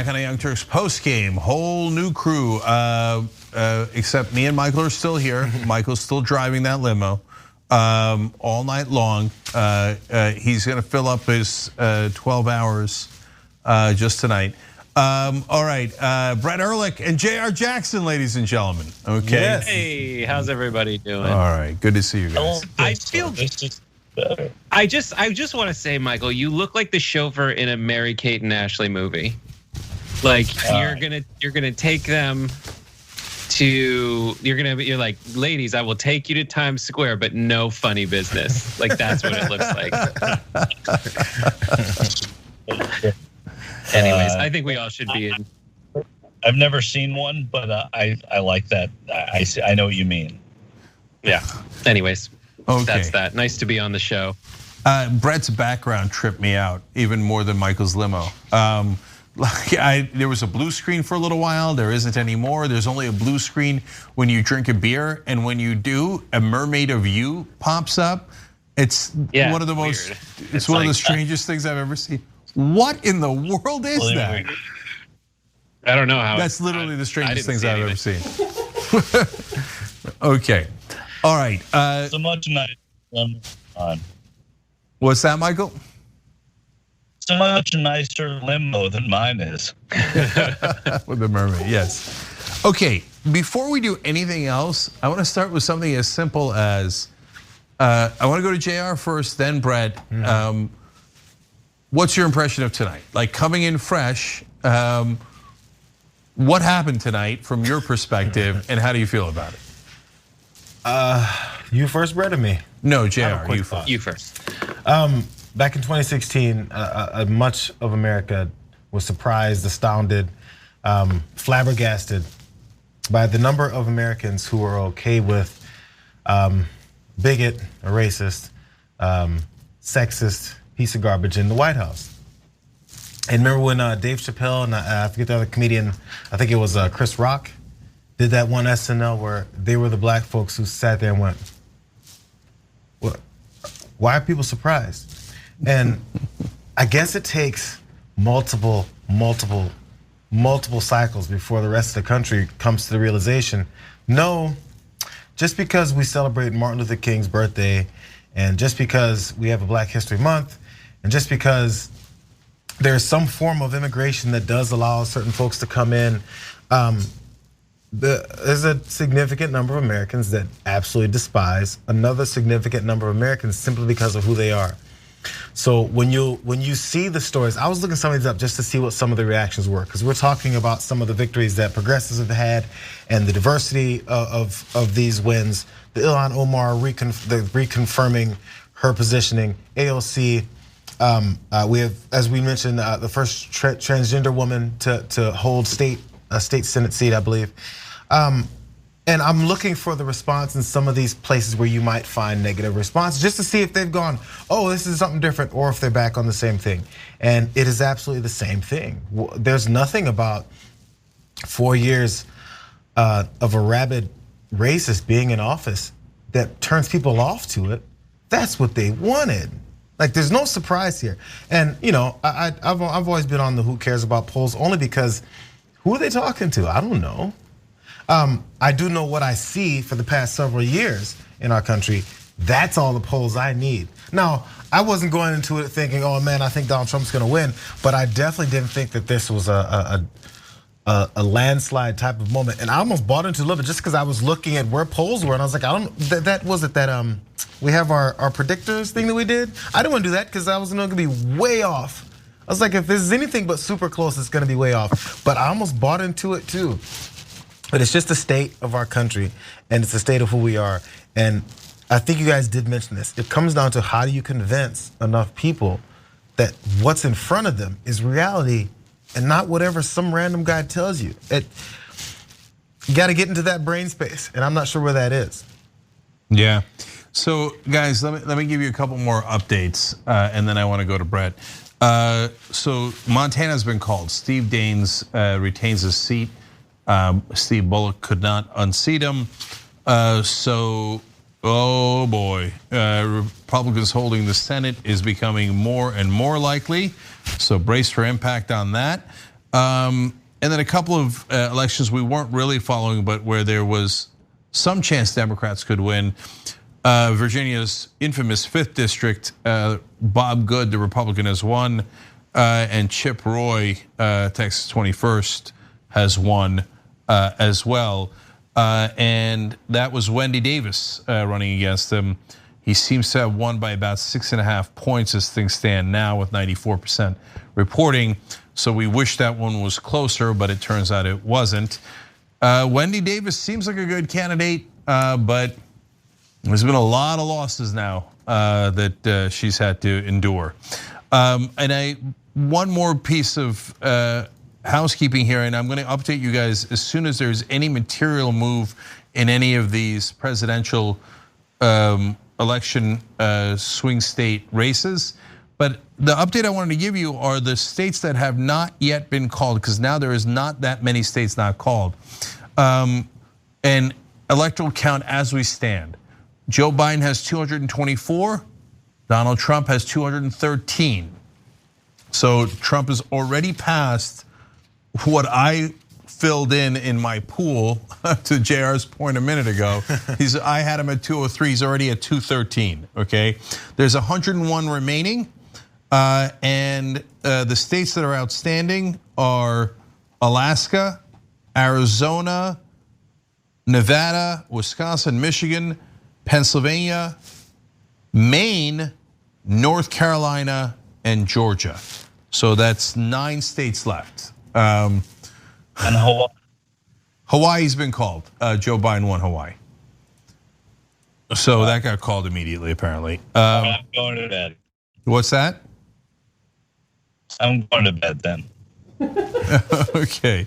on a Young Turks post game. Whole new crew, except me and Michael are still here. Michael's still driving that limo all night long. He's going to fill up his 12 hours just tonight. All right, Brett Erlich and Jayar Jackson, ladies and gentlemen. Okay. Yes. Hey, how's everybody doing? All right, good to see you guys. I feel better. I just want to say, Michael, you look like the chauffeur in a Mary-Kate and Ashley movie. Like you're gonna take them to you're like, ladies, I will take you to Times Square, but no funny business. Like that's what it looks like. Anyways, I think we all should be in. I've never seen one, but I like that. I know what you mean. Yeah. Anyways, okay. That's that. Nice to be on the show. Brett's background tripped me out even more than Michael's limo. There was a blue screen for a little while. There isn't anymore. There's only a blue screen when you drink a beer, and when you do, a mermaid of you pops up. It's one of the most. It's one of the strangest things I've ever seen. What in the world is that? I don't know how. That's literally the strangest things I've ever seen. Okay, all right. So much nicer. What's that, Michael? So much nicer limo than mine is. With the mermaid, yes. Okay, before we do anything else, I want to start with something as simple as I want to go to Jayar first, then Brett. What's your impression of tonight? Like coming in fresh, what happened tonight from your perspective, and how do you feel about it? You first, Brett, or me? No, Jayar, you first. You first. Back in 2016, much of America was surprised, astounded, flabbergasted by the number of Americans who were okay with bigot, a racist, sexist piece of garbage in the White House. And remember when Dave Chappelle and I forget the other comedian, I think it was Chris Rock, did that one SNL where they were the black folks who sat there and went, "What? Why are people surprised?" And I guess it takes multiple cycles before the rest of the country comes to the realization, no, just because we celebrate Martin Luther King's birthday, and just because we have a Black History Month, and just because there's some form of immigration that does allow certain folks to come in, there's a significant number of Americans that absolutely despise another significant number of Americans simply because of who they are. So when you see the stories, I was looking some of these up just to see what some of the reactions were, because we're talking about some of the victories that progressives have had and the diversity of these wins. The Ilhan Omar reconfirming her positioning, AOC. We have, as we mentioned, the first transgender woman to hold a state Senate seat, I believe. And I'm looking for the response in some of these places where you might find negative response, just to see if they've gone, oh, this is something different, or if they're back on the same thing. And it is absolutely the same thing. There's nothing about 4 years of a rabid racist being in office that turns people off to it. That's what they wanted. Like, there's no surprise here. And I've always been on the who cares about polls, only because who are they talking to? I don't know. I do know what I see for the past several years in our country. That's all the polls I need. Now, I wasn't going into it thinking, oh man, I think Donald Trump's gonna win, but I definitely didn't think that this was a landslide type of moment. And I almost bought into it a little bit just because I was looking at where polls were, and I was like, I don't. That was it. That we have our predictors thing that we did. I didn't want to do that because I was gonna be way off. I was like, if this is anything but super close, it's gonna be way off. But I almost bought into it too. But it's just the state of our country, and it's the state of who we are. And I think you guys did mention this. It comes down to, how do you convince enough people that what's in front of them is reality and not whatever some random guy tells you. You got to get into that brain space, and I'm not sure where that is. Yeah. So guys, let me give you a couple more updates, and then I want to go to Brett. So Montana's been called. Steve Daines retains his seat. Steve Bullock could not unseat him. So, oh boy, Republicans holding the Senate is becoming more and more likely. So brace for impact on that. And then a couple of elections we weren't really following, but where there was some chance Democrats could win. Virginia's infamous 5th district, Bob Good, the Republican, has won, and Chip Roy, Texas 21st, has won as well. And that was Wendy Davis running against him. He seems to have won by about 6.5 points as things stand now, with 94% reporting. So we wish that one was closer, but it turns out it wasn't. Wendy Davis seems like a good candidate, but there's been a lot of losses now that she's had to endure. And one more piece of housekeeping here, and I'm going to update you guys as soon as there's any material move in any of these presidential election swing state races. But the update I wanted to give you are the states that have not yet been called, because now there is not that many states not called. And electoral count as we stand. Joe Biden has 224, Donald Trump has 213. So Trump has already passed what I filled in my pool to Jayar's point a minute ago. I had him at 203, he's already at 213, okay? There's 101 remaining, and the states that are outstanding are Alaska, Arizona, Nevada, Wisconsin, Michigan, Pennsylvania, Maine, North Carolina, and Georgia. So that's 9 states left. And Hawaii. Hawaii's been called. Joe Biden won Hawaii. So that got called immediately, apparently. I'm going to bed. What's that? I'm going to bed then. Okay.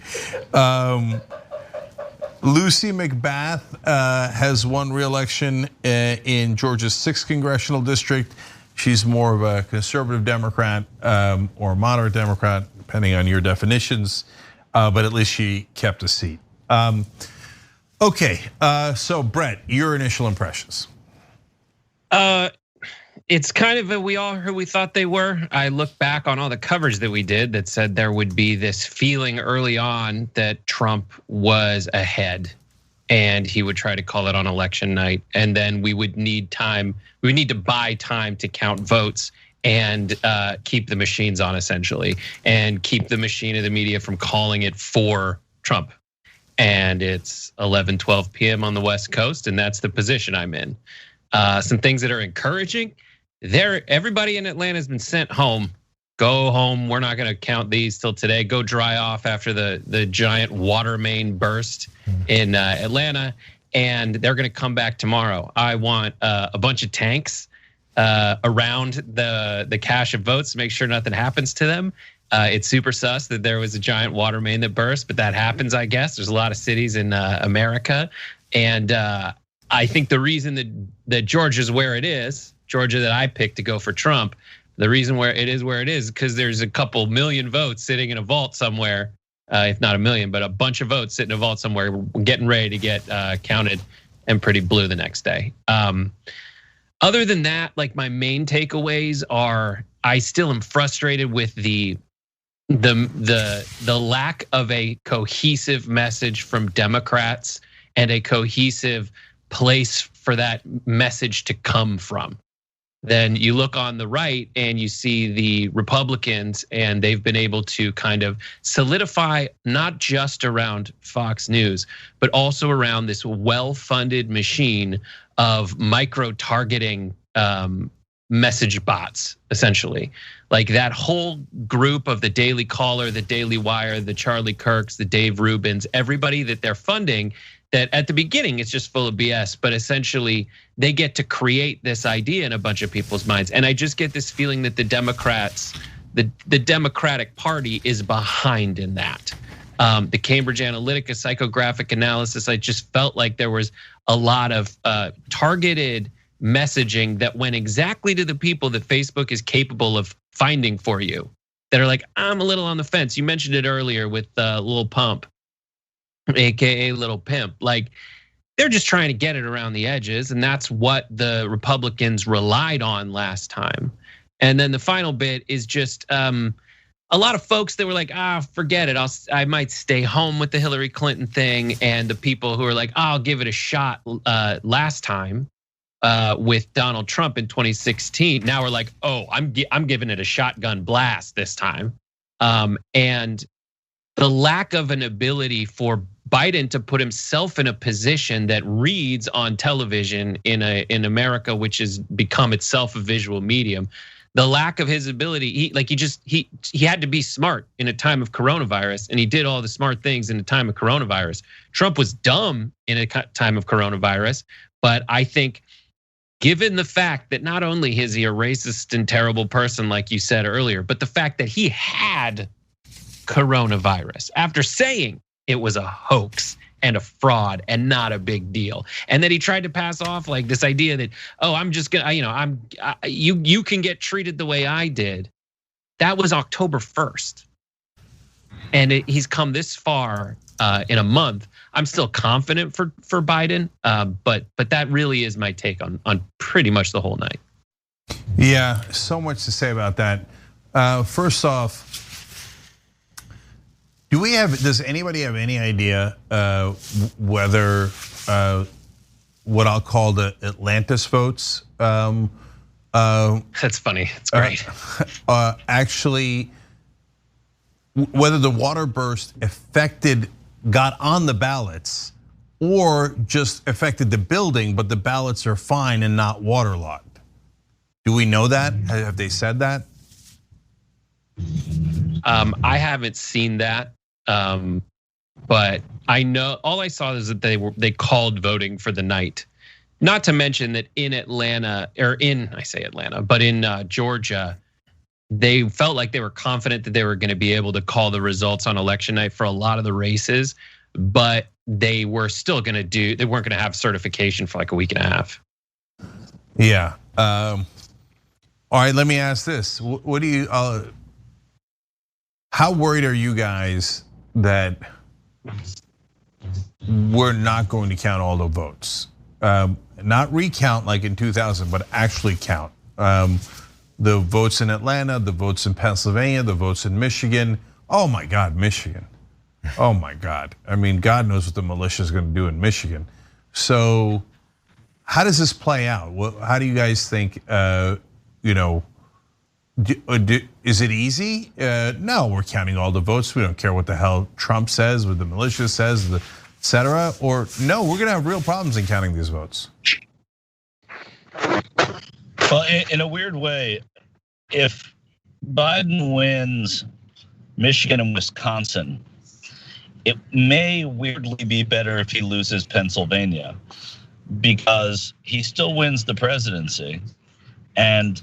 Lucy McBath has won re-election in Georgia's 6th congressional district. She's more of a conservative Democrat or moderate Democrat, depending on your definitions, but at least she kept a seat. Okay, so Brett, your initial impressions. It's kind of we all who we thought they were. I look back on all the coverage that we did that said there would be this feeling early on that Trump was ahead and he would try to call it on election night. And then we would need time, we would need to buy time to count votes and keep the machines on, essentially, and keep the machine of the media from calling it for Trump. And it's 11:12 p.m. on the West Coast, and that's the position I'm in. Some things that are encouraging. Everybody in Atlanta has been sent home. Go home. We're not going to count these till today. Go dry off after the giant water main burst in Atlanta, and they're going to come back tomorrow. I want a bunch of tanks around the cache of votes to make sure nothing happens to them. It's super sus that there was a giant water main that burst, but that happens, I guess. There's a lot of cities in America, and I think the reason that Georgia's where it is, Georgia that I picked to go for Trump, the reason where it is because there's a couple million votes sitting in a vault somewhere, if not a million, but a bunch of votes sitting in a vault somewhere, getting ready to get counted and pretty blue the next day. Other than that, like my main takeaways are, I still am frustrated with the lack of a cohesive message from Democrats and a cohesive place for that message to come from. Then you look on the right and you see the Republicans, and they've been able to kind of solidify not just around Fox News, but also around this well-funded machine of micro-targeting message bots, essentially. Like that whole group of the Daily Caller, the Daily Wire, the Charlie Kirks, the Dave Rubins, everybody that they're funding, that at the beginning it's just full of BS, but essentially they get to create this idea in a bunch of people's minds. And I just get this feeling that the Democrats, the Democratic Party is behind in that. The Cambridge Analytica psychographic analysis, I just felt like there was a lot of targeted messaging that went exactly to the people that Facebook is capable of finding for you, that are like, I'm a little on the fence. You mentioned it earlier with Lil Pump, AKA Little Pimp. Like, they're just trying to get it around the edges, and that's what the Republicans relied on last time. And then the final bit is just a a lot of folks that were like, forget it. I might stay home with the Hillary Clinton thing, and the people who are like, I'll give it a shot last time with Donald Trump in 2016. Now we're like, I'm giving it a shotgun blast this time. And the lack of an ability for Biden to put himself in a position that reads on television in America, which has become itself a visual medium. The lack of his ability, he had to be smart in a time of coronavirus, and he did all the smart things in a time of coronavirus. Trump was dumb in a time of coronavirus, but I think given the fact that not only is he a racist and terrible person, like you said earlier, but the fact that he had coronavirus after saying it was a hoax and a fraud and not a big deal, and that he tried to pass off like this idea that, I'm just gonna, you can get treated the way I did. That was October 1st, and he's come this far in a month. I'm still confident for Biden, but that really is my take on pretty much the whole night. Yeah, so much to say about that. First off, does anybody have any idea whether what I'll call the Atlantis votes? That's funny. It's great. Actually, whether the water burst got on the ballots or just affected the building, but the ballots are fine and not waterlogged. Do we know that? Have they said that? I haven't seen that. But I know all I saw is that they called voting for the night. Not to mention that in Atlanta, but in Georgia, they felt like they were confident that they were going to be able to call the results on election night for a lot of the races, but they were still going to they weren't going to have certification for like a week and a half. Yeah. All right, let me ask this. What do you, how worried are you guys that we're not going to count all the votes? Not recount like in 2000, but actually count. The votes in Atlanta, the votes in Pennsylvania, the votes in Michigan. Oh my God, Michigan. Oh my God. I mean, God knows what the militia is going to do in Michigan. So how does this play out? How do you guys think, is it easy? No, we're counting all the votes. We don't care what the hell Trump says, what the militia says, et cetera. Or no, we're gonna have real problems in counting these votes. Well, in a weird way, if Biden wins Michigan and Wisconsin, it may weirdly be better if he loses Pennsylvania, because he still wins the presidency, and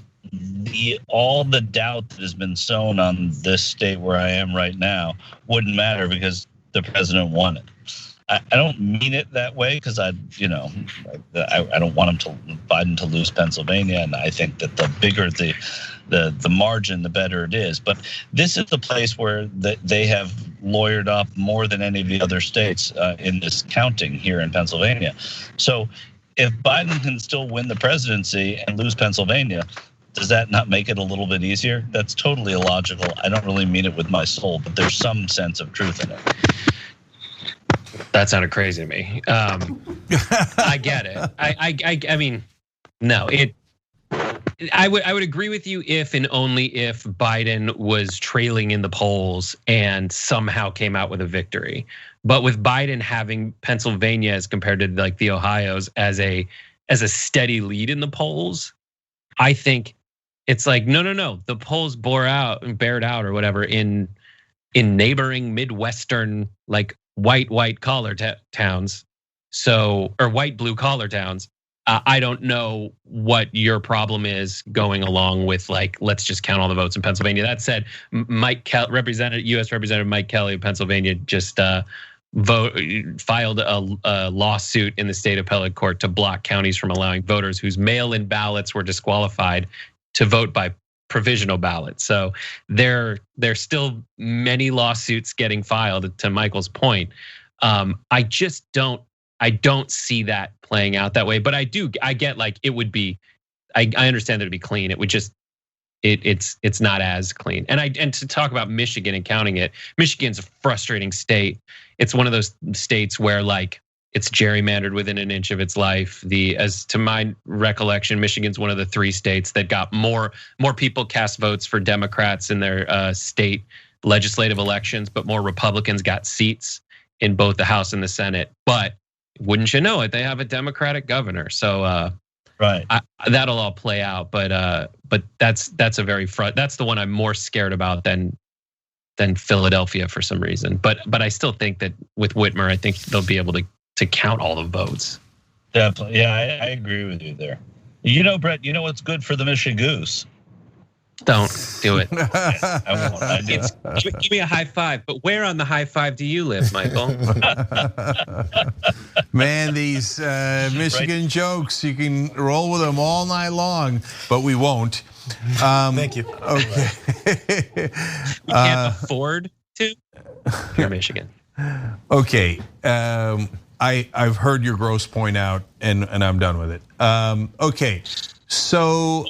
all the doubt that has been sown on this state where I am right now wouldn't matter because the president won it. I don't mean it that way because I don't want Biden to lose Pennsylvania, and I think that the bigger the margin, the better it is. But this is the place where they have lawyered up more than any of the other states in this counting here in Pennsylvania. So if Biden can still win the presidency and lose Pennsylvania, does that not make it a little bit easier? That's totally illogical. I don't really mean it with my soul, but there's some sense of truth in it. That sounded crazy to me. I get it. I mean, no. I would agree with you if and only if Biden was trailing in the polls and somehow came out with a victory. But with Biden having Pennsylvania as compared to like the Ohio's as a steady lead in the polls, I think it's like no. The polls bared out or whatever in neighboring Midwestern like white collar towns, or white blue collar towns. I don't know what your problem is going along with like let's just count all the votes in Pennsylvania. That said, U.S. Representative Mike Kelly of Pennsylvania just filed a lawsuit in the state appellate court to block counties from allowing voters whose mail-in ballots were disqualified to vote by provisional ballot. So there's still many lawsuits getting filed, to Michael's point. I don't see that playing out that way, but I get like it would be, I understand that it'd be clean. It would just it's not as clean. And to talk about Michigan and counting it, Michigan's a frustrating state. It's one of those states where like it's gerrymandered within an inch of its life. As to my recollection, Michigan's one of the 3 states that got more people cast votes for Democrats in their state legislative elections, but more Republicans got seats in both the House and the Senate. But wouldn't you know it, they have a Democratic governor. So right, that'll all play out. But that's that's the one I'm more scared about than Philadelphia for some reason. But I still think that with Whitmer, I think they'll be able to count all the votes. Definitely, yeah, I agree with you there. You know, Brett, you know what's good for the Michigan Goose? Don't do it. I won't. I do. Give me a high five. But where on the high five do you live, Michael? Man, these Michigan jokes, you can roll with them all night long, but we won't. Thank you. Okay. You can't afford to. You're Michigan. Okay. I've heard your gross point out, and I'm done with it. Okay. So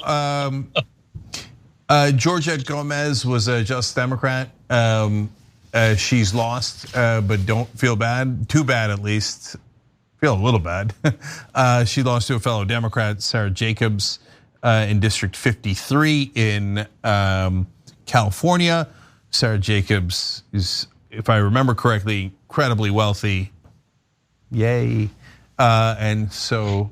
Georgette Gomez was a Just Democrat. She's lost, but don't feel bad. Too bad, at least. Feel a little bad. She lost to a fellow Democrat, Sarah Jacobs, in District 53 in California. Sarah Jacobs is, if I remember correctly, incredibly wealthy. Yay. And so,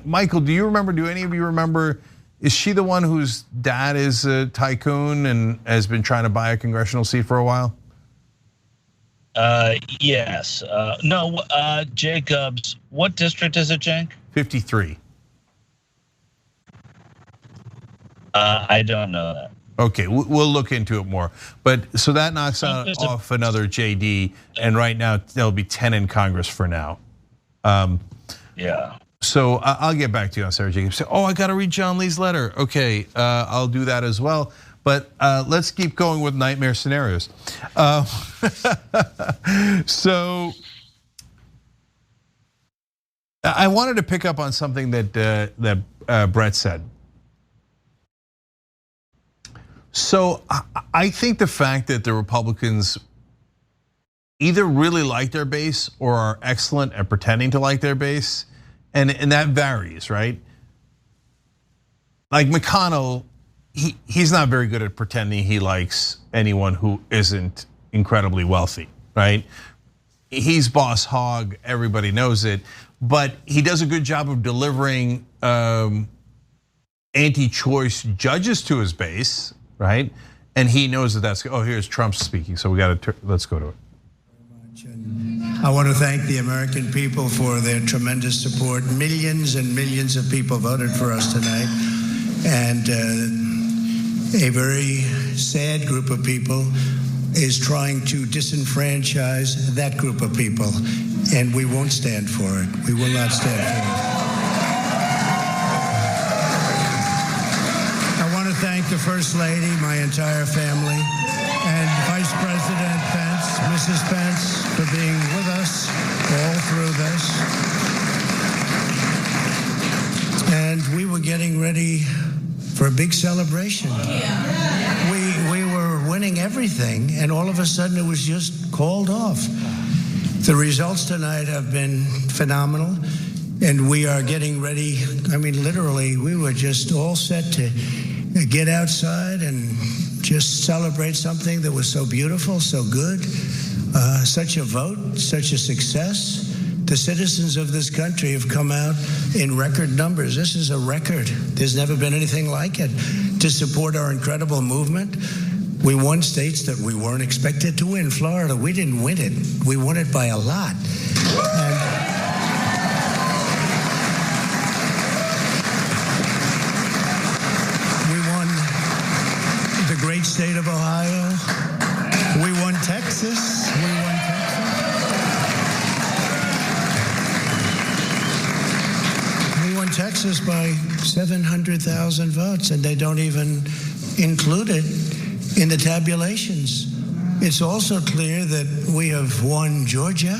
Michael, do any of you remember, is she the one whose dad is a tycoon and has been trying to buy a congressional seat for a while? Yes. No, Jacobs, what district is it, Cenk? 53. I don't know that. Okay, we'll look into it more. But so that knocks off another JD, and right now there'll be 10 in Congress for now. Yeah. So I'll get back to you on Sarah Jacobs. Oh, I got to read John Lee's letter. Okay, I'll do that as well. But let's keep going with nightmare scenarios. So I wanted to pick up on something that Brett said. So I think the fact that the Republicans either really like their base or are excellent at pretending to like their base, and that varies, right? Like McConnell, he's not very good at pretending he likes anyone who isn't incredibly wealthy, right? He's boss hog, everybody knows it, but he does a good job of delivering anti-choice judges to his base, right? And he knows that that's, oh, here's Trump speaking, so we got to, let's go to it. I want to thank the American people for their tremendous support. Millions and millions of people voted for us tonight. And a very sad group of people is trying to disenfranchise that group of people. And we won't stand for it. We will not stand for it. I want to thank the First Lady, my entire family, and Vice President Pence, Mrs. Pence, for being with us all through this. And we were getting ready for a big celebration. We were winning everything, and all of a sudden it was just called off. The results tonight have been phenomenal, and we are getting ready. I mean, literally, we were just all set to get outside and just celebrate something that was so beautiful, so good, such a vote, such a success. The citizens of this country have come out in record numbers. This is a record. There's never been anything like it. To support our incredible movement, we won states that we weren't expected to win. Florida, we didn't win it. We won it by a lot. Great state of Ohio. We won Texas. We won Texas by 700,000 votes, and they don't even include it in the tabulations. It's also clear that we have won Georgia.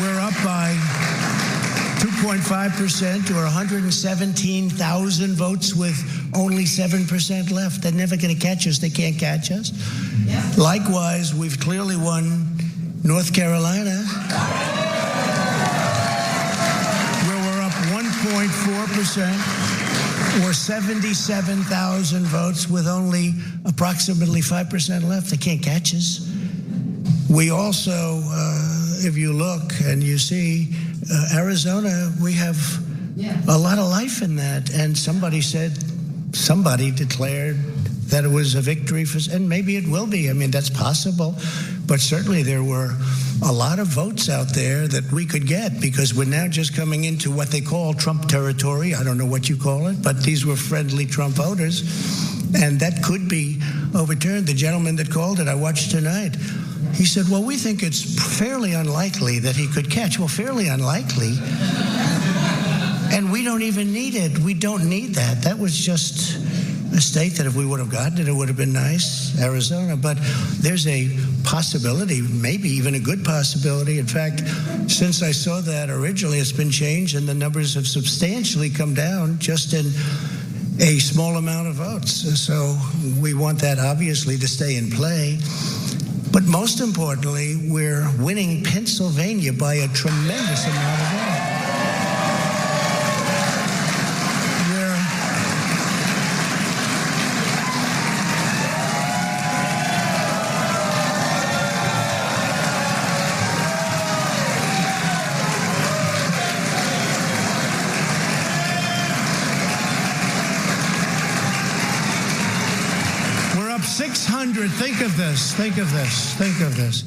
We're up by 1.5% or 117,000 votes with only 7% left. They're never going to catch us. They can't catch us. Yeah. Likewise, we've clearly won North Carolina, where we're up 1.4% or 77,000 votes with only approximately 5% left. They can't catch us. We also, if you look and you see, Arizona, we have a lot of life in that. And somebody declared that it was a victory for, and maybe it will be. I mean, that's possible. But certainly there were a lot of votes out there that we could get because we're now just coming into what they call Trump territory. I don't know what you call it, but these were friendly Trump voters. And that could be overturned. The gentleman that called it, I watched tonight. He said, well, we think it's fairly unlikely that he could catch. Well, fairly unlikely. And we don't even need it. We don't need that. That was just a state that if we would have gotten it, it would have been nice, Arizona. But there's a possibility, maybe even a good possibility. In fact, since I saw that originally, it's been changed and the numbers have substantially come down just in a small amount of votes. So we want that obviously to stay in play. But most importantly, we're winning Pennsylvania by a tremendous amount of votes. Think of this.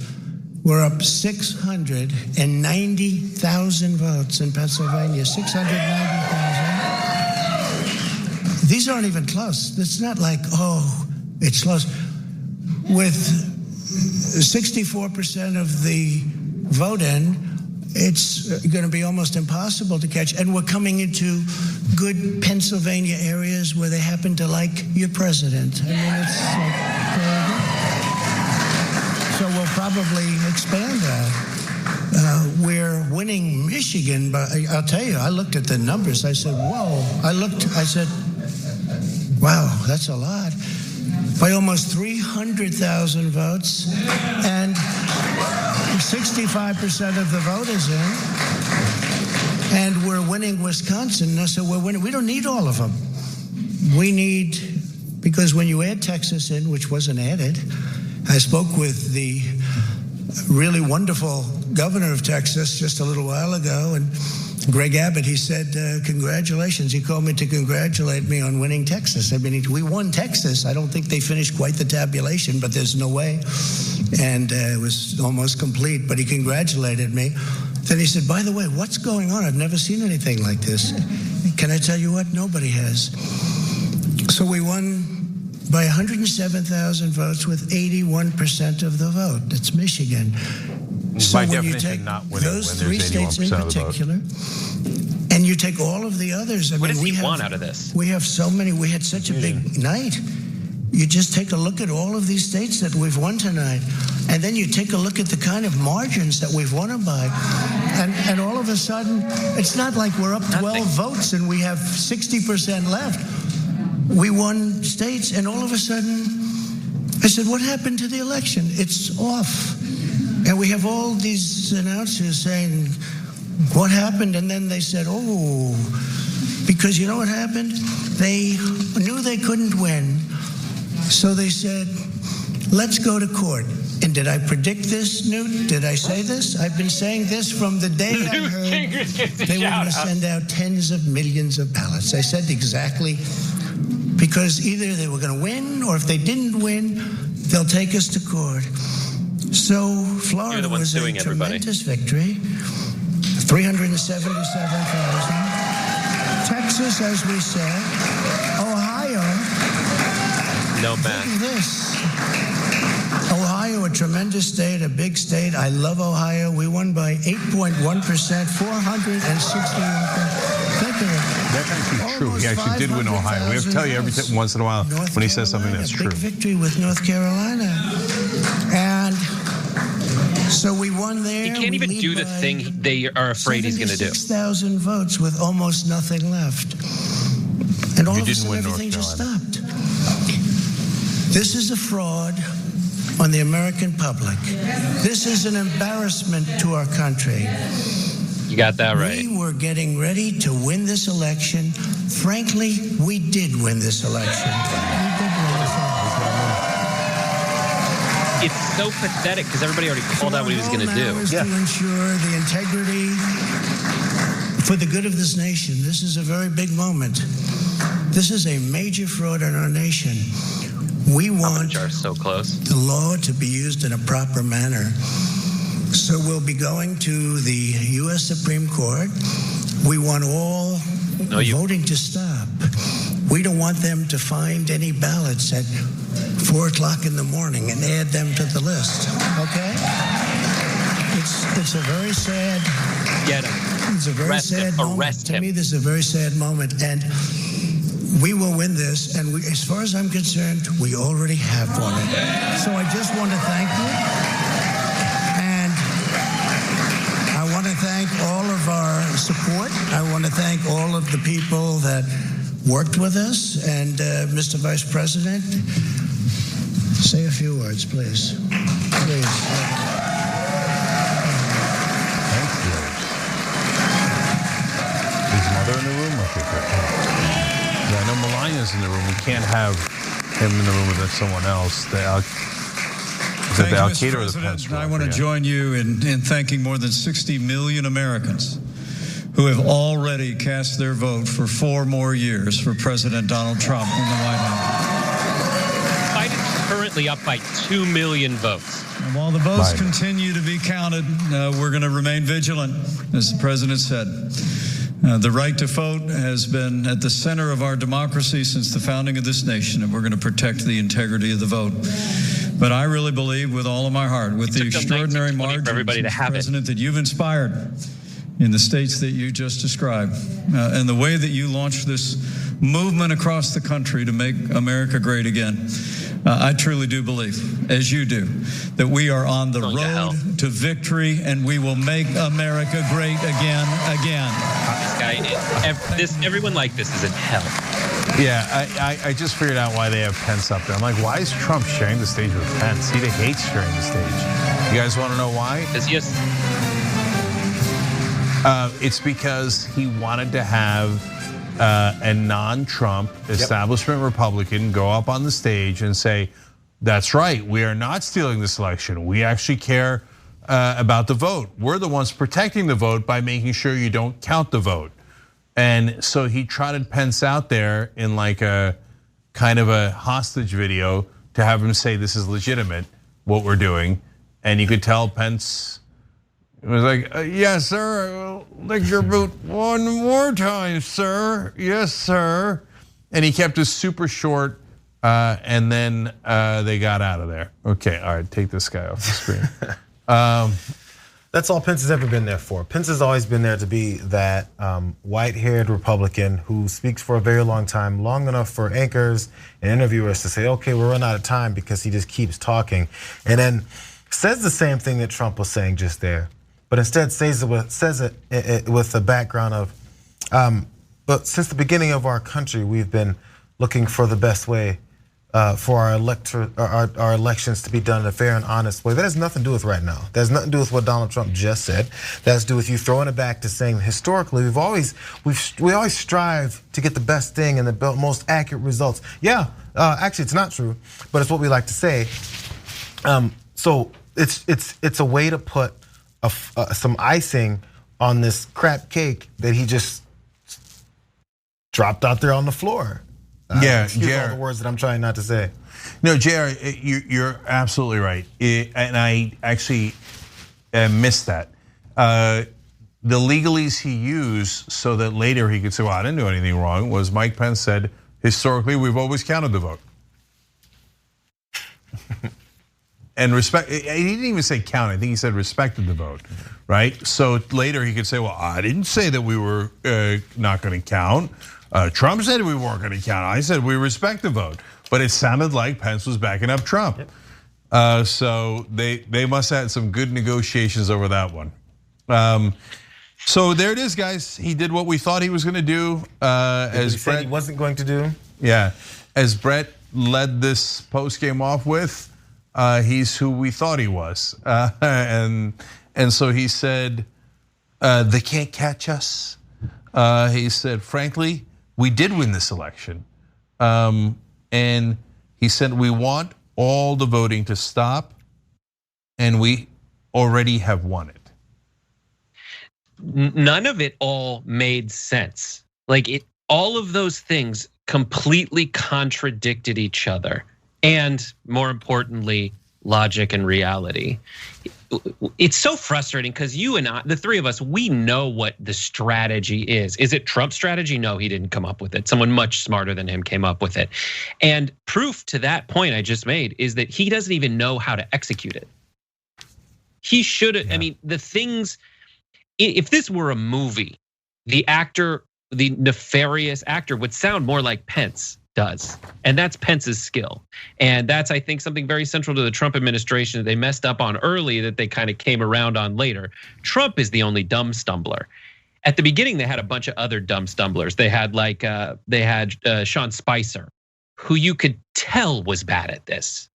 We're up 690,000 votes in Pennsylvania, 690,000. These aren't even close. It's not like, oh, it's close. With 64% of the vote in, it's going to be almost impossible to catch. And we're coming into good Pennsylvania areas where they happen to like your president. I mean, it's like... So we'll probably expand that. We're winning Michigan, but I'll tell you, I looked at the numbers. I said, whoa. I said, wow, that's a lot. By almost 300,000 votes, and 65% of the vote is in. And we're winning Wisconsin. So we're winning. We don't need all of them. We need, because when you add Texas in, which wasn't added, I spoke with the really wonderful governor of Texas just a little while ago, and Greg Abbott, he said, congratulations. He called me to congratulate me on winning Texas. I mean, we won Texas. I don't think they finished quite the tabulation, but there's no way. And it was almost complete, but he congratulated me. Then he said, by the way, what's going on? I've never seen anything like this. Can I tell you what? Nobody has. So we won by 107,000 votes with 81% of the vote. That's Michigan. So by when definition, you take not winning those when three there's states in 81% of the vote. particular, and you take all of the others. What does he want out of this? We have so many. We had such a big night. You just take a look at all of these states that we've won tonight, and then you take a look at the kind of margins that we've won them by, and all of a sudden, it's not like we're up 12 votes and we have 60% left. We won states, and all of a sudden, I said, what happened to the election? It's off. And we have all these announcers saying, what happened? And then they said, oh, because you know what happened? They knew they couldn't win. So they said, let's go to court. And did I predict this, Newt? Did I say this? I've been saying this from the day I heard they were going to send out tens of millions of ballots. I said exactly, because either they were going to win, or if they didn't win, they'll take us to court. So Florida was a tremendous victory, 377,000. Texas, as we said. Ohio. No match. Look at this. Ohio, a tremendous state, a big state. I love Ohio. We won by 8.1%, 461,000. That's actually true. He actually did win Ohio. We have to tell you every once in a while when he says something that's true. Big victory with North Carolina. And So we won there. He can't even do the thing they are afraid he's going to do. 6,000 votes with almost nothing left. And all of a sudden, everything just stopped. This is a fraud on the American public. This is an embarrassment to our country. You got that right. We were getting ready to win this election. Frankly, we did win this election. It's so pathetic because everybody already called out what he was going to do. To ensure the integrity for the good of this nation. This is a very big moment. This is a major fraud in our nation. We want so close. the law to be used in a proper manner. So we'll be going to the U.S. Supreme Court. We want all voting to stop. We don't want them to find any ballots at 4 o'clock in the morning and add them to the list. Okay? It's a very sad. Get him. It's a very sad moment. Arrest him. To me, this is a very sad moment, and we will win this. And as far as I'm concerned, we already have won it. So I just want to thank you, and I want to thank all of our support. I want to thank all of the people that worked with us, and Mr. Vice President, say a few words, please. Please. Thank you. Is Mother in the room? Okay, great. Yeah, I know Melania's in the room. We can't have him in the room with someone else. The Al-Qaeda or the Pence? I want to join you in thanking more than 60 million Americans who have already cast their vote for 4 more years for President Donald Trump in the White House. Biden's currently up by 2 million votes. And while the votes continue to be counted, we're going to remain vigilant, as the president said. The right to vote has been at the center of our democracy since the founding of this nation, and we're going to protect the integrity of the vote. But I really believe with all of my heart, with the extraordinary margin, President, that you've inspired in the states that you just described, and the way that you launched this movement across the country to make America great again. I truly do believe, as you do, that we are on the road to victory, and we will make America great again. This guy, everyone like this is in hell. Yeah, I just figured out why they have Pence up there. I'm like, why is Trump sharing the stage with Pence? He hates sharing the stage. You guys want to know why? Because he has. It's because he wanted to have a non-Trump establishment Republican go up on the stage and say, that's right, we are not stealing this election. We actually care about the vote. We're the ones protecting the vote by making sure you don't count the vote. And so he trotted Pence out there in like a kind of a hostage video to have him say this is legitimate, what we're doing. And you could tell Pence, it was like, yes, sir, lick your boot one more time, sir. Yes, sir. And he kept it super short, and then they got out of there. Okay, all right, take this guy off the screen. That's all Pence has ever been there for. Pence has always been there to be that white-haired Republican who speaks for a very long time, long enough for anchors and interviewers to say, okay, we're running out of time, because he just keeps talking. And then says the same thing that Trump was saying just there, but instead says it with the background of, but since the beginning of our country, we've been looking for the best way for our elections to be done in a fair and honest way. That has nothing to do with right now. That has nothing to do with what Donald Trump just said. That has to do with you throwing it back to saying historically we always strive to get the best thing and the most accurate results. Yeah, actually it's not true, but it's what we like to say. So it's a way to put some icing on this crap cake that he just dropped out there on the floor. Yeah, excuse all the words that I'm trying not to say. No, Jayar, you're absolutely right, and I actually missed that. The legalese he used so that later he could say, well, I didn't do anything wrong, was Mike Pence said, historically, we've always counted the vote. And respect, he didn't even say count, I think he said respected the vote, right? So later he could say, well, I didn't say that we were not gonna count. Trump said we weren't gonna count. I said we respect the vote. But it sounded like Pence was backing up Trump. Yep. So they must have had some good negotiations over that one. So there it is, guys. He did what we thought he was going to do. As he said he wasn't going to do. Yeah, as Brett led this post game off with, he's who we thought he was, and so he said, they can't catch us. He said, frankly, we did win this election, and he said we want all the voting to stop, and we already have won it. None of it all made sense. All of those things completely contradicted each other, and more importantly, logic and reality. It's so frustrating because you and I, the three of us, we know what the strategy is. Is it Trump's strategy? No, he didn't come up with it. Someone much smarter than him came up with it. And proof to that point I just made is that he doesn't even know how to execute it. He should have, I mean, the things, if this were a movie, the actor, the nefarious actor would sound more like Pence does. And that's Pence's skill. And that's, I think, something very central to the Trump administration that they messed up on early that they kind of came around on later. Trump is the only dumb stumbler. At the beginning, they had a bunch of other dumb stumblers. They had Sean Spicer, who you could tell was bad at this.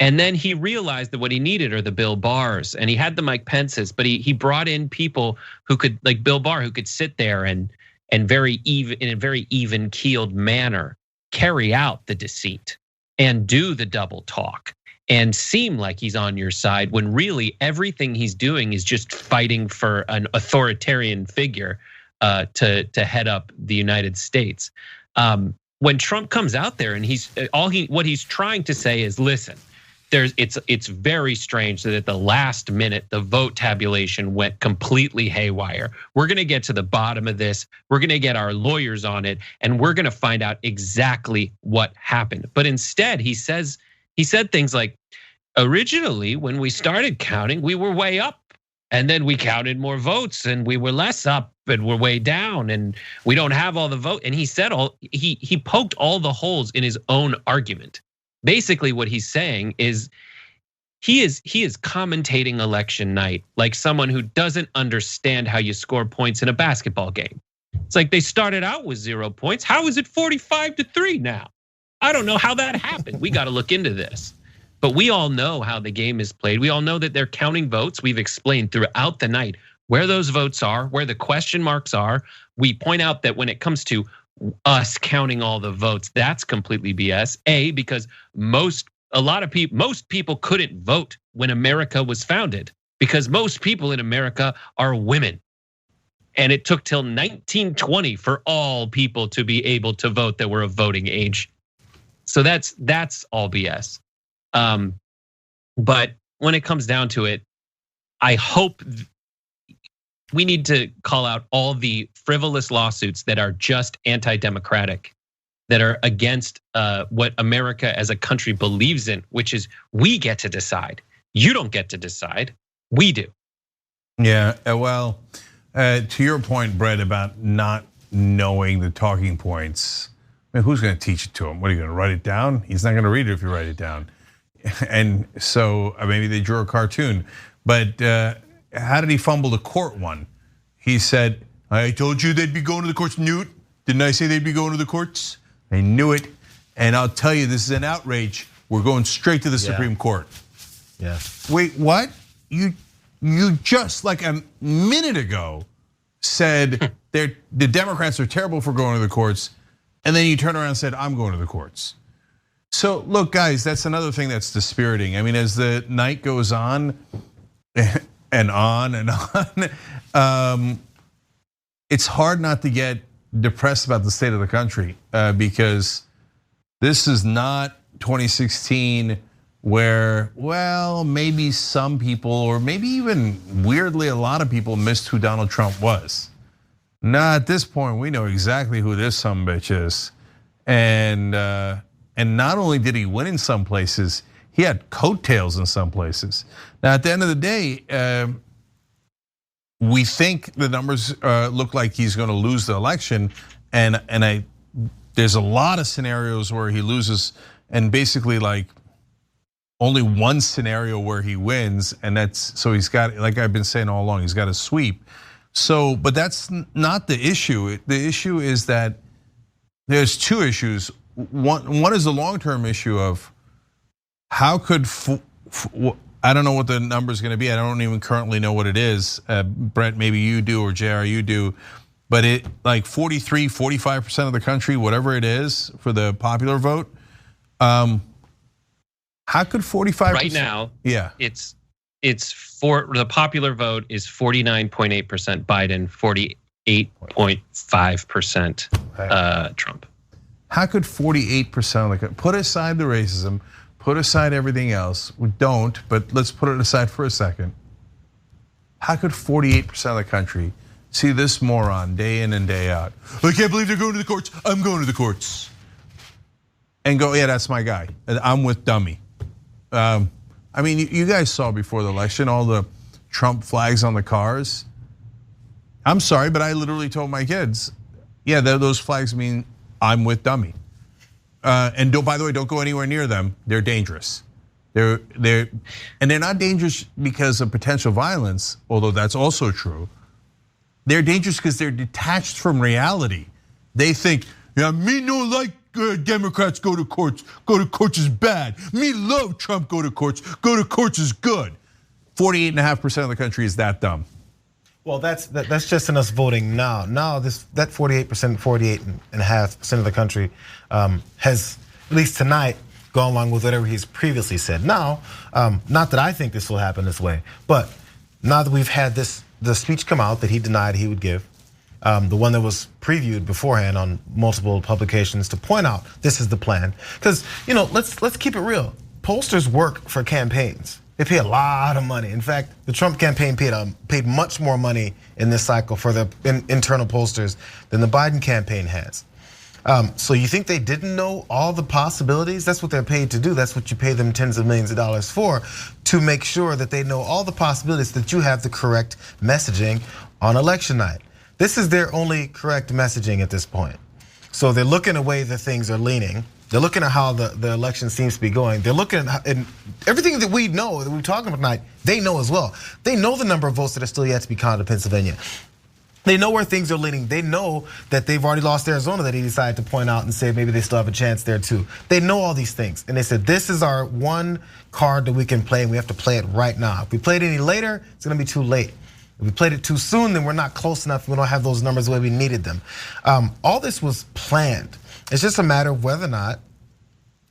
And then he realized that what he needed are the Bill Barrs, and he had the Mike Pences, but he brought in people who could, like Bill Barr, who could sit there and very even, in a very even keeled manner, carry out the deceit and do the double talk and seem like he's on your side when really everything he's doing is just fighting for an authoritarian figure to head up the United States. When Trump comes out there and what he's trying to say is, listen, it's very strange that at the last minute the vote tabulation went completely haywire. We're going to get to the bottom of this. We're going to get our lawyers on it, and we're going to find out exactly what happened. But instead, he said things like, originally when we started counting, we were way up, and then we counted more votes, and we were less up, and we're way down, and we don't have all the vote. And he said he poked all the holes in his own argument. Basically, what he's saying is he is commentating election night like someone who doesn't understand how you score points in a basketball game. It's like they started out with 0 points. How is it 45-3 now? I don't know how that happened. We got to look into this. But we all know how the game is played. We all know that they're counting votes. We've explained throughout the night where those votes are, where the question marks are. We point out that when it comes to us counting all the votes, that's completely BS. Because most people couldn't vote when America was founded because most people in America are women. And it took till 1920 for all people to be able to vote that were of voting age. So that's all BS. But when it comes down to it, I hope we need to call out all the frivolous lawsuits that are just anti-democratic, that are against what America as a country believes in, which is we get to decide. You don't get to decide, we do. Yeah, well, to your point, Brett, about not knowing the talking points, I mean, who's gonna teach it to him? What, are you gonna write it down? He's not gonna read it if you write it down. And so maybe they drew a cartoon, but how did he fumble the court one? He said, I told you they'd be going to the courts, Newt. Didn't I say they'd be going to the courts? I knew it. And I'll tell you, this is an outrage. We're going straight to the Supreme Court. Yeah. Wait, what? You just like a minute ago said the Democrats are terrible for going to the courts. And then you turn around and said, I'm going to the courts. So look, guys, that's another thing that's dispiriting. I mean, as the night goes on, and on and on. It's hard not to get depressed about the state of the country because this is not 2016 where, well, maybe some people or maybe even weirdly a lot of people missed who Donald Trump was. Now at this point, we know exactly who this sumbitch is. And not only did he win in some places, he had coattails in some places. Now, at the end of the day, we think the numbers look like he's going to lose the election, and there's a lot of scenarios where he loses, and basically like only one scenario where he wins, and that's so he's got, like I've been saying all along, he's got a sweep. So, but that's not the issue. The issue is that there's two issues. One is the long-term issue of how could I don't know what the number is going to be. I don't even currently know what it is. Brent, maybe you do, or Jayar, you do. But it like 43, 45% of the country, whatever it is for the popular vote. How could 45%? Right now, yeah, it's for the popular vote is 49.8% Biden, 48.5% Trump. How could 48% of the, put aside the racism, put aside everything else? We don't, but let's put it aside for a second. How could 48% of the country see this moron day in and day out? I can't believe they're going to the courts. I'm going to the courts. And go, yeah, that's my guy. I'm with dummy. I mean, you guys saw before the election all the Trump flags on the cars. I'm sorry, but I literally told my kids, yeah, those flags mean I'm with dummy. And by the way, don't go anywhere near them. They're dangerous. They're not dangerous because of potential violence, although that's also true. They're dangerous because they're detached from reality. They think, yeah, me no like Democrats go to courts. Go to courts is bad. Me love Trump go to courts. Go to courts is good. 48.5% of the country is that dumb. Well, that's just in us voting now. Now that 48%, 48.5% of the country has, at least tonight, gone along with whatever he's previously said. Now, not that I think this will happen this way, but now that we've had the speech come out that he denied he would give, the one that was previewed beforehand on multiple publications to point out this is the plan. Because let's keep it real. Pollsters work for campaigns. They pay a lot of money. In fact, the Trump campaign paid much more money in this cycle for the internal pollsters than the Biden campaign has. So you think they didn't know all the possibilities? That's what they're paid to do. That's what you pay them tens of millions of dollars for, to make sure that they know all the possibilities, that you have the correct messaging on election night. This is their only correct messaging at this point. So they're looking at the way that things are leaning. They're looking at how the election seems to be going. They're looking at everything that we know, that we're talking about tonight, they know as well. They know the number of votes that are still yet to be counted in Pennsylvania. They know where things are leaning. They know that they've already lost Arizona, that he decided to point out and say maybe they still have a chance there too. They know all these things. And they said, this is our one card that we can play, and we have to play it right now. If we play it any later, it's gonna be too late. If we played it too soon, then we're not close enough. We don't have those numbers the way we needed them. All this was planned. It's just a matter of whether or not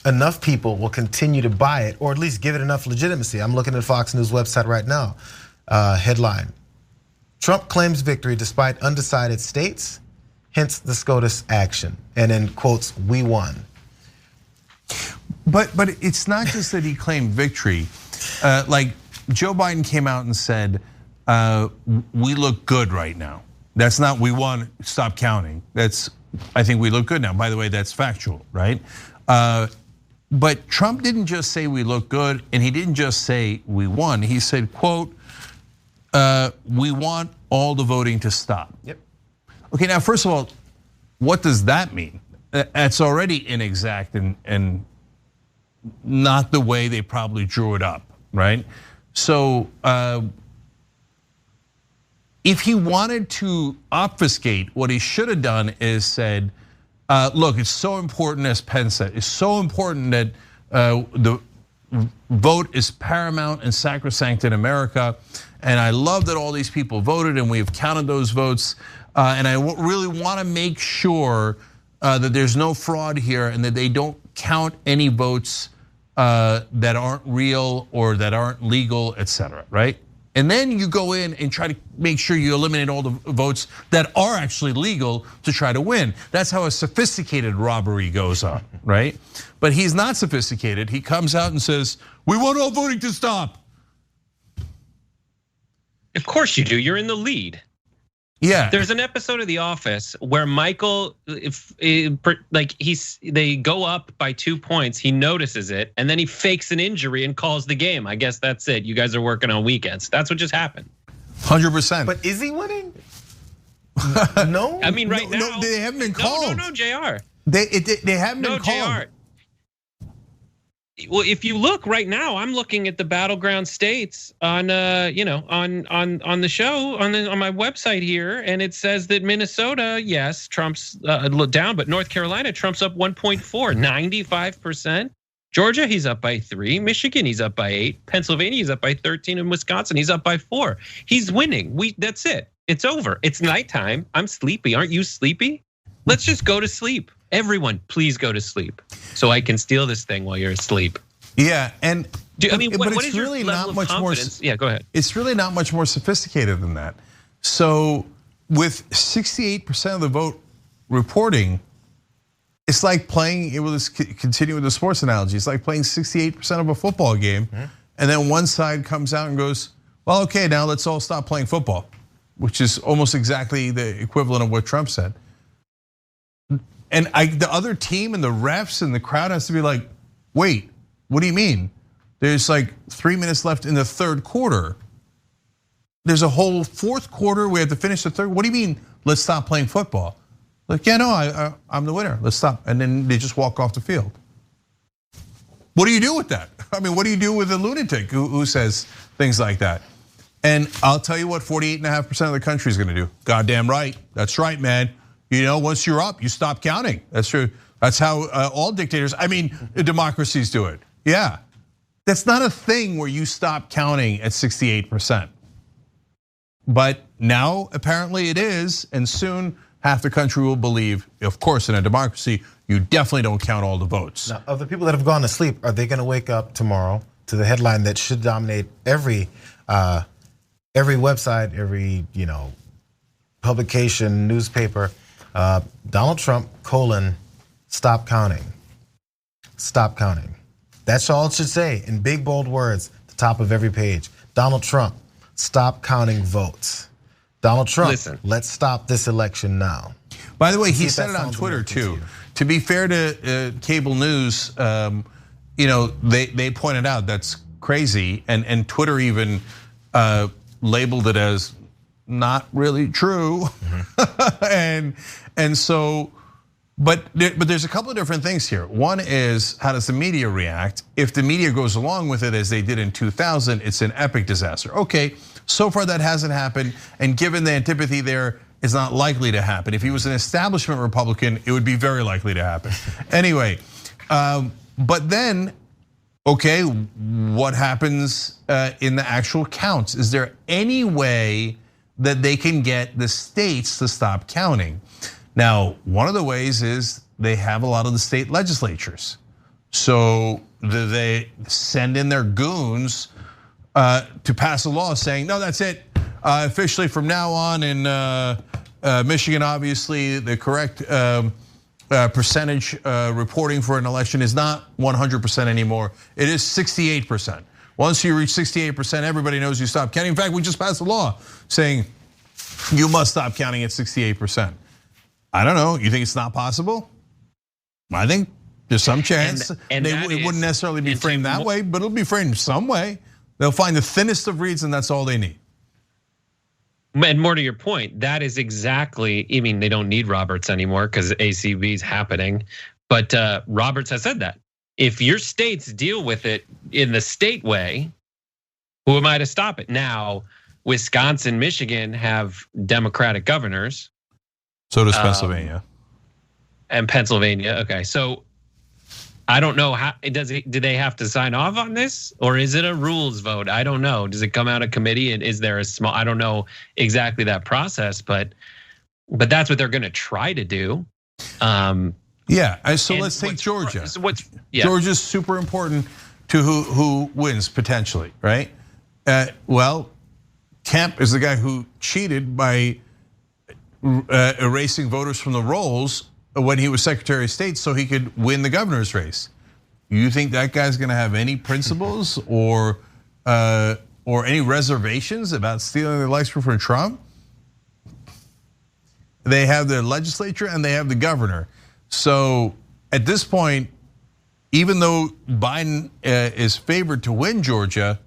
enough people will continue to buy it, or at least give it enough legitimacy. I'm looking at Fox News website right now. Headline: Trump claims victory despite undecided states, hence the SCOTUS action. And then quotes, we won. But it's not just that he claimed victory. Like Joe Biden came out and said, we look good right now. That's not we won, stop counting. That's, I think we look good now. By the way, that's factual, right? But Trump didn't just say we look good, and he didn't just say we won. He said, quote, we want all the voting to stop. Yep. Okay, now first of all, what does that mean? That's already inexact and not the way they probably drew it up, right? So if he wanted to obfuscate, what he should have done is said, look, it's so important, as Penn said, it's so important that the vote is paramount and sacrosanct in America. And I love that all these people voted and we've counted those votes. And I really want to make sure that there's no fraud here and that they don't count any votes that aren't real or that aren't legal, et cetera, right? And then you go in and try to make sure you eliminate all the votes that are actually legal to try to win. That's how a sophisticated robbery goes on, right? But he's not sophisticated. He comes out and says, we want all voting to stop. Of course you do, you're in the lead. Yeah. There's an episode of The Office where Michael, they go up by 2 points, he notices it, and then he fakes an injury and calls the game. I guess that's it, you guys are working on weekends. That's what just happened. 100%. But is he winning? No. I mean, right now. No, they haven't been called. No, Jayar. They haven't been called. Jayar. Well, if you look right now, I'm looking at the battleground states on on the show on my website here, and it says that Minnesota, yes, Trump's down, but North Carolina, Trump's up 1.4, 95%. Georgia, he's up by 3. Michigan, he's up by 8. Pennsylvania, he's up by 13, and Wisconsin, he's up by 4. He's winning. That's it. It's over. It's nighttime. I'm sleepy. Aren't you sleepy? Let's just go to sleep. Everyone, please go to sleep so I can steal this thing while you're asleep. Yeah, and what is really your level of confidence? Yeah, go ahead. It's really not much more sophisticated than that. So with 68% of the vote reporting, it's like playing, it will continue with the sports analogy. It's like playing 68% of a football game, and then one side comes out and goes, well, okay, now let's all stop playing football, which is almost exactly the equivalent of what Trump said. And the other team and the refs and the crowd has to be like, wait, what do you mean? There's like 3 minutes left in the third quarter. There's a whole fourth quarter. We have to finish the third. What do you mean, let's stop playing football? Like, yeah, no, I'm the winner. Let's stop. And then they just walk off the field. What do you do with that? I mean, what do you do with a lunatic who says things like that? And I'll tell you what 48.5% of the country is gonna do. Goddamn right. That's right, man. Once you're up, you stop counting. That's true. That's how all dictators, democracies do it. Yeah. That's not a thing where you stop counting at 68%. But now apparently it is, and soon half the country will believe, of course, in a democracy, you definitely don't count all the votes. Now, of the people that have gone to sleep, are they gonna wake up tomorrow to the headline that should dominate every website, every publication, newspaper? Donald Trump, stop counting. Stop counting. That's all it should say in big, bold words, the top of every page. Donald Trump, stop counting votes. Donald Trump, listen, let's stop this election now. By the way, he said it on Twitter too. To be fair to cable news, they pointed out that's crazy, and Twitter even labeled it as not really true. And so, but there's a couple of different things here. One is, how does the media react? If the media goes along with it as they did in 2000, it's an epic disaster. Okay, so far that hasn't happened, and given the antipathy there, it's not likely to happen. If he was an establishment Republican, it would be very likely to happen. Anyway, but then, okay, what happens in the actual counts? Is there any way that they can get the states to stop counting? Now, one of the ways is they have a lot of the state legislatures. So they send in their goons to pass a law saying, no, that's it. Officially from now on in Michigan, obviously, the correct percentage reporting for an election is not 100% anymore. It is 68%. Once you reach 68%, everybody knows you stop counting. In fact, we just passed a law saying you must stop counting at 68%. I don't know, you think it's not possible? I think there's some chance. And it wouldn't necessarily be framed that way, but it'll be framed some way. They'll find the thinnest of reeds, and that's all they need. And more to your point, that is exactly, they don't need Roberts anymore because ACB is happening. But Roberts has said that. If your states deal with it in the state way, who am I to stop it? Now, Wisconsin, Michigan have Democratic governors. So does Pennsylvania. And Pennsylvania, okay. So I don't know, do they have to sign off on this? Or is it a rules vote? I don't know. Does it come out of committee, and is there a small, I don't know exactly that process, but that's what they're gonna try to do. Yeah, so let's take Georgia. Georgia's super important to who wins potentially, right? Well, Kemp is the guy who cheated by erasing voters from the rolls when he was Secretary of State so he could win the governor's race. You think that guy's gonna have any principles or any reservations about stealing the election from Trump? They have the legislature and they have the governor. So at this point, even though Biden is favored to win Georgia,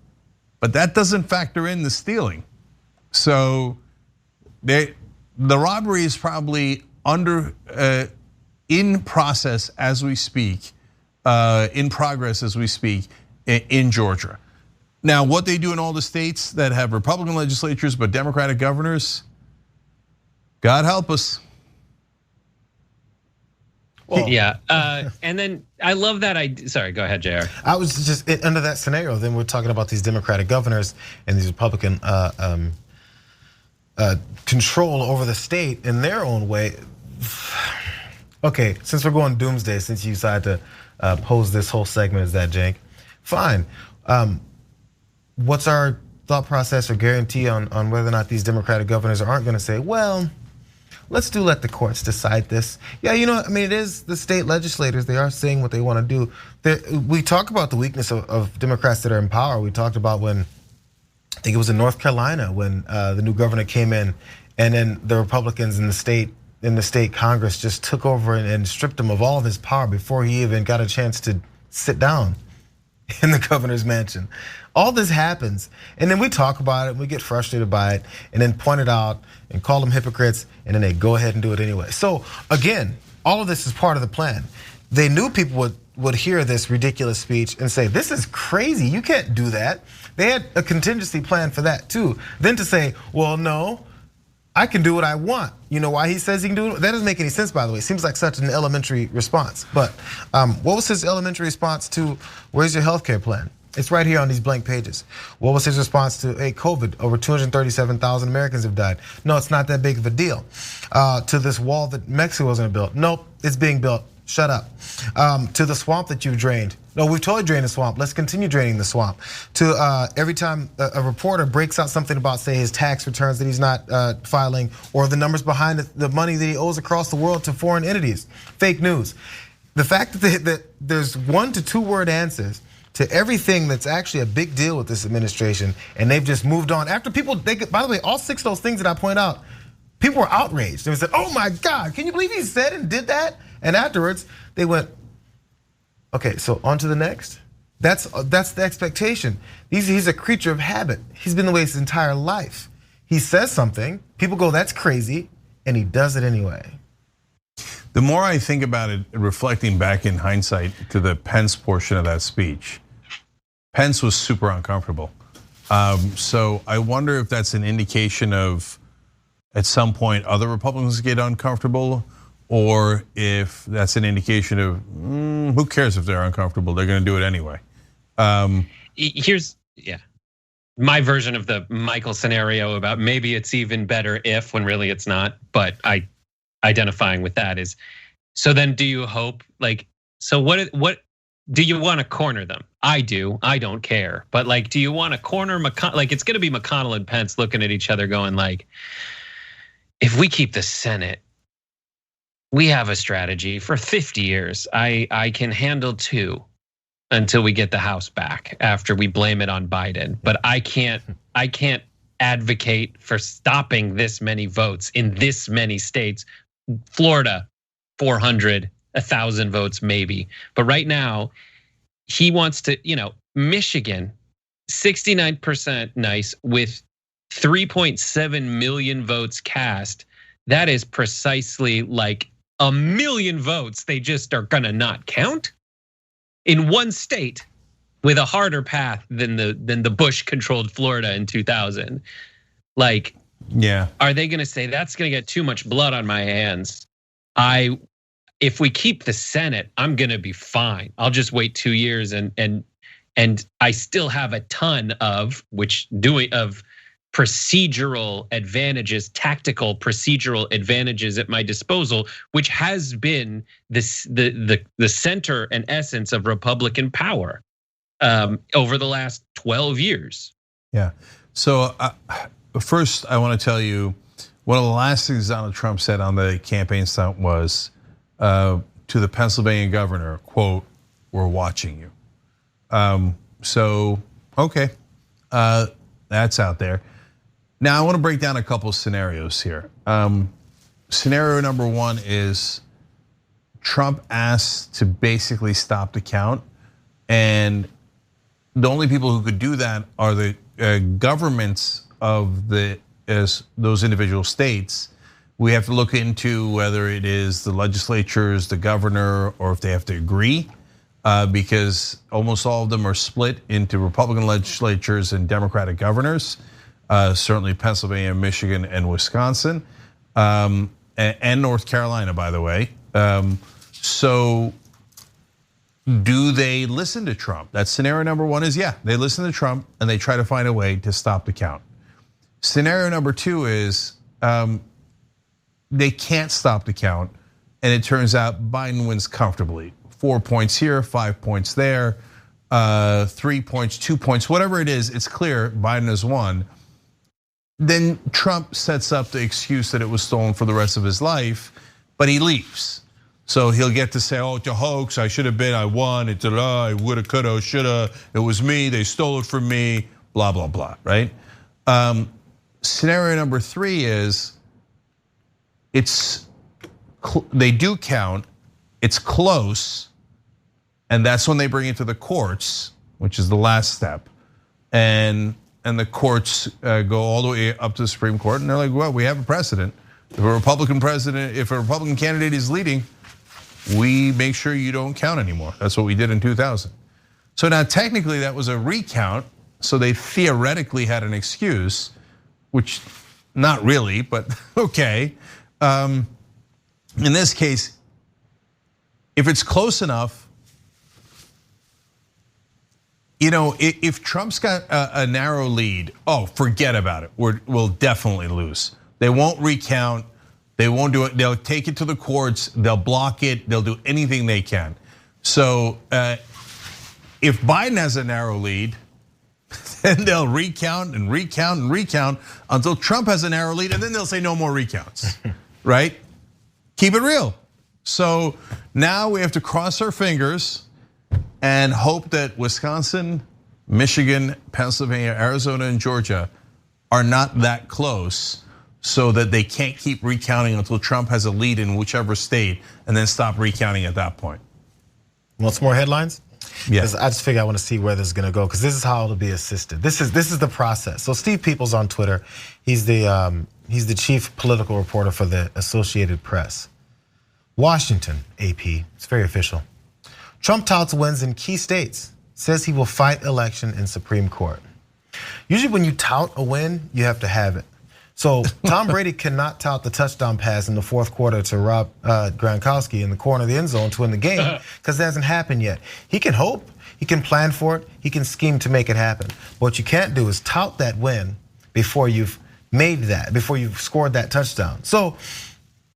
but that doesn't factor in the stealing. So the robbery is probably in process as we speak in progress as we speak in Georgia. Now, what they do in all the states that have Republican legislatures but Democratic governors, God help us. Well, yeah, and then I love that. Sorry, go ahead, Jayar. I was just under that scenario. Then we're talking about these Democratic governors and these Republican control over the state in their own way. Okay, since we're going doomsday, since you decided to pose this whole segment as that, Cenk, fine. What's our thought process or guarantee on whether or not these Democratic governors aren't going to say, well, let's let the courts decide this. Yeah, I mean, it is the state legislators. They are saying what they want to do. We talk about the weakness of Democrats that are in power. We talked about when, I think it was in North Carolina, when the new governor came in, and then the Republicans in the state Congress just took over and stripped him of all of his power before he even got a chance to sit down in the governor's mansion. All this happens, and then we talk about it, and we get frustrated by it, and then point it out and call them hypocrites, and then they go ahead and do it anyway. So again, all of this is part of the plan. They knew people would hear this ridiculous speech and say, this is crazy, you can't do that. They had a contingency plan for that too. Then to say, well, no, I can do what I want. You know why he says he can do it? That doesn't make any sense, by the way. It seems like such an elementary response. But what was his elementary response to, where's your healthcare plan? It's right here on these blank pages. What was his response to, hey, COVID, over 237,000 Americans have died? No, it's not that big of a deal. To this wall that Mexico was gonna build. Nope, it's being built, shut up. To the swamp that you've drained. No, we've totally drained the swamp. Let's continue draining the swamp. To every time a reporter breaks out something about, say, his tax returns that he's not filing, or the numbers behind the money that he owes across the world to foreign entities, fake news. The fact that there's 1 to 2 word answers to everything that's actually a big deal with this administration, and they've just moved on. After people, by the way, all 6 of those things that I point out, people were outraged. They said, oh my God, can you believe he said and did that? And afterwards, they went, okay, so on to the next. That's the expectation. He's a creature of habit. He's been the way his entire life. He says something, people go, that's crazy, and he does it anyway. The more I think about it, reflecting back in hindsight to the Pence portion of that speech, Pence was super uncomfortable. So I wonder if that's an indication of, at some point, other Republicans get uncomfortable, or if that's an indication of, who cares if they're uncomfortable, they're gonna do it anyway. Here's my version of the Michael scenario about maybe it's even better if, when really it's not, but I identifying with that is, so then do you hope, so what do you want to corner them? I do, I don't care. But do you want to corner McConnell? It's gonna be McConnell and Pence looking at each other going if we keep the Senate, we have a strategy for 50 years. I can handle 2 until we get the House back after we blame it on Biden. But I can't advocate for stopping this many votes in this many states. Florida, 400, 1,000 votes maybe. But right now, he wants to, Michigan, 69% nice with 3.7 million votes cast. That is precisely 1 million votes they just are gonna not count in one state with a harder path than the Bush-controlled Florida in 2000. Are they gonna say that's gonna get too much blood on my hands? If we keep the Senate, I'm gonna be fine. I'll just wait 2 years and I still have a ton of procedural advantages, tactical procedural advantages at my disposal, which has been the center and essence of Republican power over the last 12 years. Yeah. So first, I want to tell you one of the last things Donald Trump said on the campaign stunt was to the Pennsylvania governor, quote, "We're watching you." So okay, that's out there. Now I want to break down a couple of scenarios here. Scenario number 1 is Trump asked to basically stop the count, and the only people who could do that are the governments of those individual states. We have to look into whether it is the legislatures, the governor, or if they have to agree. because almost all of them are split into Republican legislatures and Democratic governors. Certainly Pennsylvania, Michigan, and Wisconsin, and North Carolina, by the way. So do they listen to Trump? That's scenario number one is, yeah, they listen to Trump and they try to find a way to stop the count. Scenario number two is they can't stop the count, and it turns out Biden wins comfortably. 4 points here, 5 points there, 3 points, 2 points, whatever it is, it's clear Biden has won. Then Trump sets up the excuse that it was stolen for the rest of his life, but he leaves. So he'll get to say, oh, it's a hoax, I should have been, I won, it's I woulda, coulda, shoulda, it was me, they stole it from me, blah, blah, blah, right? Scenario number three is, they do count, it's close, and that's when they bring it to the courts, which is the last step. And the courts go all the way up to the Supreme Court, and they're like, well, we have a precedent. If a Republican candidate is leading, we make sure you don't count anymore. That's what we did in 2000. So now technically that was a recount, so they theoretically had an excuse, which not really, but okay. In this case, if it's close enough, if Trump's got a narrow lead, oh, forget about it. We'll definitely lose. They won't recount. They won't do it. They'll take it to the courts. They'll block it. They'll do anything they can. So if Biden has a narrow lead, then they'll recount and recount and recount until Trump has a narrow lead, and then they'll say no more recounts, right? Keep it real. So now we have to cross our fingers and hope that Wisconsin, Michigan, Pennsylvania, Arizona, and Georgia are not that close, so that they can't keep recounting until Trump has a lead in whichever state and then stop recounting at that point. Want some more headlines? Yeah. I just figure I want to see where this is going to go, because this is how it'll be assisted. This is the process. So Steve Peoples on Twitter, he's the chief political reporter for the Associated Press. Washington, AP, it's very official. Trump touts wins in key states, says he will fight election in Supreme Court. Usually when you tout a win, you have to have it. So Tom Brady cannot tout the touchdown pass in the fourth quarter to Rob Gronkowski in the corner of the end zone to win the game, because it hasn't happened yet. He can hope, he can plan for it, he can scheme to make it happen. What you can't do is tout that win before you've made that, before you've scored that touchdown. So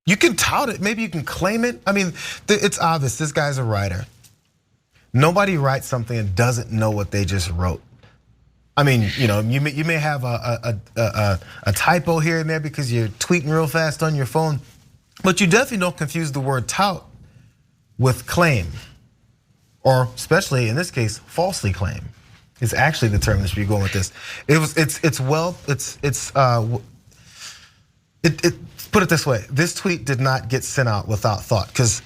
you can tout it, maybe you can claim it. I mean, it's obvious, this guy's a writer. Nobody writes something and doesn't know what they just wrote. I mean, you may have a typo here and there because you're tweeting real fast on your phone, but you definitely don't confuse the word tout with claim, or especially in this case, falsely claim. Is actually the term that should be going with this. Put it this way: this tweet did not get sent out without thought, because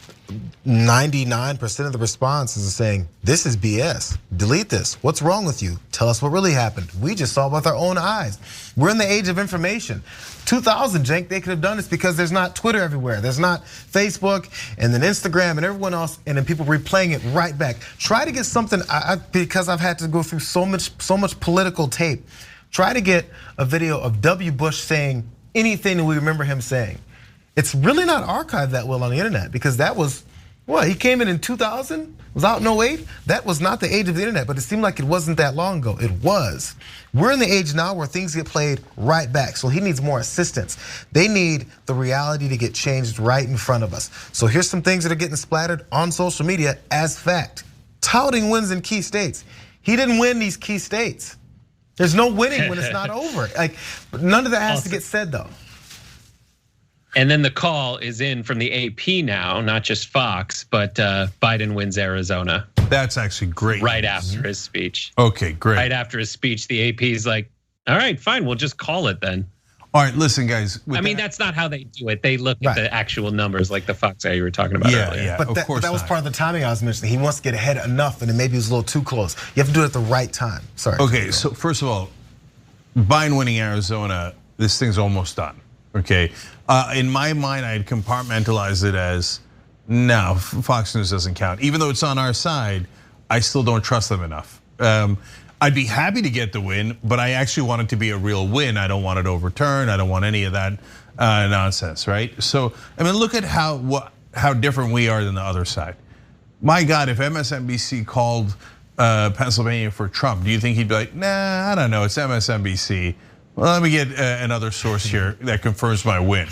99% of the responses are saying, this is BS, delete this, what's wrong with you? Tell us what really happened. We just saw it with our own eyes. We're in the age of information. 2000, Cenk, they could have done this because there's not Twitter everywhere. There's not Facebook and then Instagram and everyone else, and then people replaying it right back. Try to get something, because I've had to go through so much political tape. Try to get a video of W. Bush saying anything that we remember him saying. It's really not archived that well on the internet, because that was, he came in 2000, was out in 08. That was not the age of the internet, but it seemed like it wasn't that long ago. It was. We're in the age now where things get played right back, so he needs more assistance. They need the reality to get changed right in front of us. So here's some things that are getting splattered on social media as fact. Touting wins in key states. He didn't win these key states. There's no winning when it's not over. None of that has to get said though. And then the call is in from the AP now, not just Fox, but Biden wins Arizona. That's actually great. Right after his speech. Okay, great. Right after his speech, the AP's like, all right, fine, we'll just call it then. All right, listen, guys. I mean, that's not how they do it. They look at the actual numbers, like the Fox guy you were talking about earlier. Yeah, but of course that was part of the timing I was mentioning. He wants to get ahead enough, and then maybe it was a little too close. You have to do it at the right time. Sorry. Okay, so first of all, Biden winning Arizona, this thing's almost done. Okay, in my mind, I had compartmentalized it as No, Fox News doesn't count. Even though it's on our side, I still don't trust them enough. I'd be happy to get the win, but I actually want it to be a real win. I don't want it overturned. I don't want any of that nonsense, right? So, I mean, look at how different we are than the other side. My God, if MSNBC called Pennsylvania for Trump, do you think he'd be like, nah, I don't know, it's MSNBC. Well, let me get another source here that confirms my win.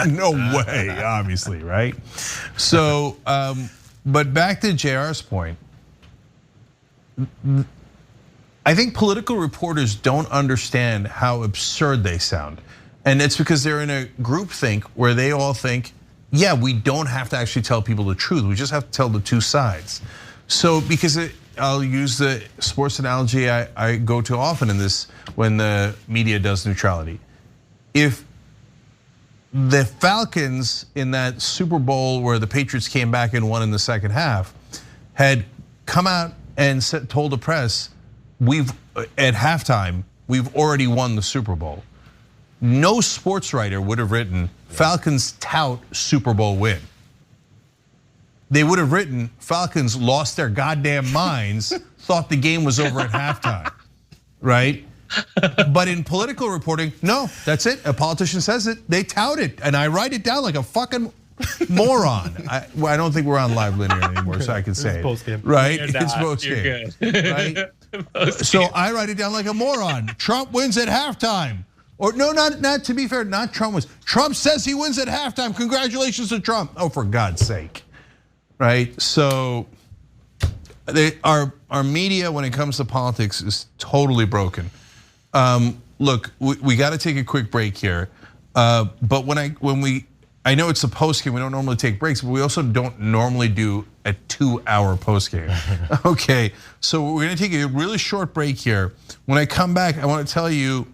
No way, obviously, right? So, but back to Jayar's point, I think political reporters don't understand how absurd they sound. And it's because they're in a groupthink where they all think, yeah, we don't have to actually tell people the truth. We just have to tell the two sides. So because I'll use the sports analogy I go to often in this when the media does neutrality. If the Falcons in that Super Bowl where the Patriots came back and won in the second half had come out and told the press, at halftime, we've already won the Super Bowl. No sports writer would have written Falcons tout Super Bowl win. They would have written Falcons lost their goddamn minds, thought the game was over at halftime, right? But in political reporting, no, that's it. A politician says it, they tout it, and I write it down like a fucking moron. I don't think we're on live linear anymore, so I can say it. Right? It's post-game. Right? So I write it down like a moron. Trump wins at halftime. Or no, not to be fair, not Trump wins. Trump says he wins at halftime. Congratulations to Trump. Oh, for God's sake. Right? So our media when it comes to politics is totally broken. Look, we got to take a quick break here. But I know it's a post game. We don't normally take breaks, but we also don't normally do a 2-hour post game. Okay, so we're gonna take a really short break here. When I come back, I want to tell you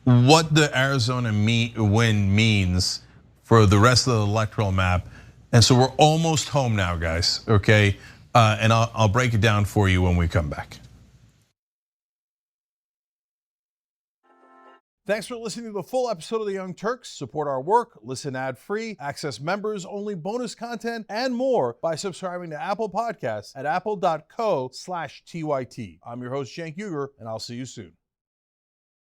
what the Arizona win means for the rest of the electoral map. And so we're almost home now, guys. Okay, and I'll break it down for you when we come back. Thanks for listening to the full episode of The Young Turks. Support our work, listen ad-free, access members-only bonus content, and more by subscribing to Apple Podcasts at apple.co/TYT. I'm your host, Cenk Uygur, and I'll see you soon.